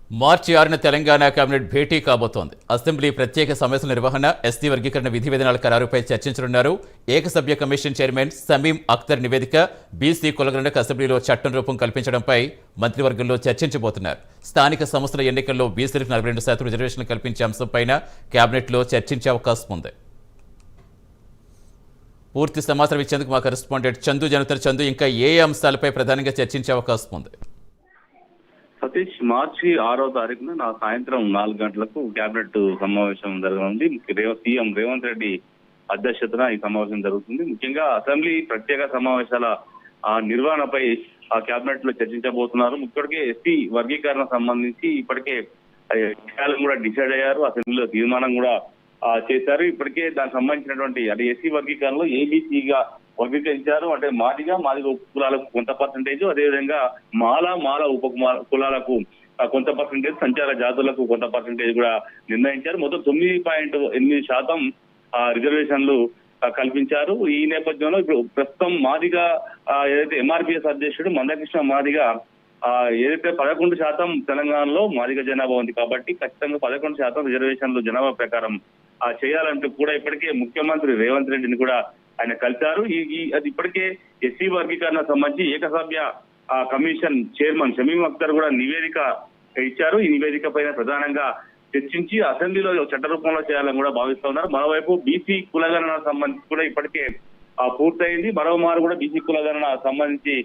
మార్చి 6న Telangana cabinet భేటీ కాబోతోంది. Assembly ప్రత్యేక సమస్యల నిర్వహణ, ఎస్టీ వర్గీకరణ విధి విధానాల ఖరారుపై చర్చించనున్నారు. ఏకసభ్య కమిషన్ చైర్మన్ సమీం అఖ్తర్ నివేదిక, బీసీ కులగణనకు అసెంబ్లీలో చట్టం రూపం కల్పించడంపై మంత్రివర్గంలో చర్చించబోతున్నారు. స్థానిక సంస్థల ఎన్నికల్లో బీసీలకు 42% రిజర్వేషన్లు కల్పించే అంశంపైన కేబినెట్లో చర్చించే అవకాశం ఉంది. పూర్తి సమాచారం ఇచ్చేందుకు మా కరెస్పాండెంట్ చందు జనతర్. చందు, ఇంకా ఏ అంశాలపై ప్రధానంగా చర్చించే అవకాశం ఉంది? సతీష్, మార్చి 6వ తారీఖున సాయంత్రం 4 గంటలకు కేబినెట్ సమావేశం జరగనుంది. సీఎం రేవంత్ రెడ్డి అధ్యక్షతన ఈ సమావేశం జరుగుతుంది. ముఖ్యంగా అసెంబ్లీ ప్రత్యేక సమావేశాల నిర్వహణపై కేబినెట్ లో చర్చించబోతున్నారు. ఇప్పటికే ఎస్టీ వర్గీకరణ సంబంధించి ఇప్పటికే విషయాలను కూడా డిసైడ్ అయ్యారు. అసెంబ్లీలో తీర్మానం కూడా చేశారు. ఇప్పటికే దానికి సంబంధించినటువంటి అంటే ఎస్సీ వర్గీకరణలో ఏబీసీగా వర్గీకరించారు. అంటే మాదిగ ఉప కులాలకు కొంత పర్సంటేజ్, అదేవిధంగా మాల ఉప కులాలకు కొంత పర్సంటేజ్, సంచార జాతులకు కొంత పర్సంటేజ్ కూడా నిర్ణయించారు. మొత్తం 9.8% రిజర్వేషన్లు కల్పించారు. ఈ నేపథ్యంలో ఇప్పుడు ప్రస్తుతం మాదిగ ఏదైతే ఎంఆర్పీఎస్ అధ్యక్షుడు మందకృష్ణ మాదిగ ఏదైతే 11% తెలంగాణలో మాదిగ జనాభా ఉంది కాబట్టి ఖచ్చితంగా 11% రిజర్వేషన్లు జనాభా ప్రకారం చేయాలంటూ కూడా ఇప్పటికే ముఖ్యమంత్రి రేవంత్ రెడ్డిని కూడా ఆయన కలిశారు. అది ఇప్పటికే ఎస్సీ వర్గీకరణ సంబంధించి ఏకసభ్య కమిషన్ చైర్మన్ షమీం అఖ్తర్ కూడా నివేదిక ఇచ్చారు. ఈ నివేదిక పైన ప్రధానంగా చర్చించి అసెంబ్లీలో చట్ట రూపంలో చేయాలని కూడా భావిస్తా ఉన్నారు. మరోవైపు బీసీ కులగణన సంబంధించి కూడా ఇప్పటికే పూర్తయింది. మరోమారు కూడా బీసీ కులగణన సంబంధించి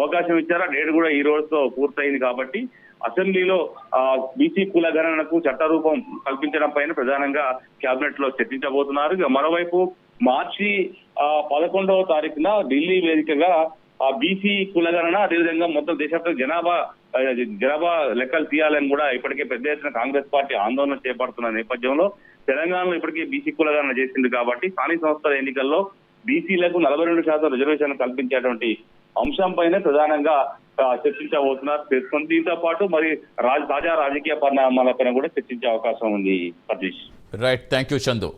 అవకాశం ఇచ్చారు. ఆ డేట్ కూడా ఈ రోజుతో పూర్తయింది కాబట్టి అసెంబ్లీలో బీసీ కులగణనకు చట్టరూపం కల్పించడం పైన ప్రధానంగా కేబినెట్ లో చర్చించబోతున్నారు. ఇక మరోవైపు మార్చి 11వ తారీఖున ఢిల్లీ వేదికగా బీసీ కులగణన, అదేవిధంగా మొత్తం దేశంలో జనాభా లెక్కలు తీయాలని కూడా ఇప్పటికే పెద్ద ఎత్తున కాంగ్రెస్ పార్టీ ఆందోళన చేపడుతున్న నేపథ్యంలో తెలంగాణలో ఇప్పటికే బీసీ కులగణన చేసింది కాబట్టి స్థానిక సంస్థల ఎన్నికల్లో బీసీలకు 42% రిజర్వేషన్ కల్పించేటువంటి అంశంపైనే ప్రధానంగా చర్చించబోతున్నారు. దీంతో పాటు మరి తాజా రాజకీయ పరిణామాలపైన కూడా చర్చించే అవకాశం ఉంది. Satish, right, thank you Chandu.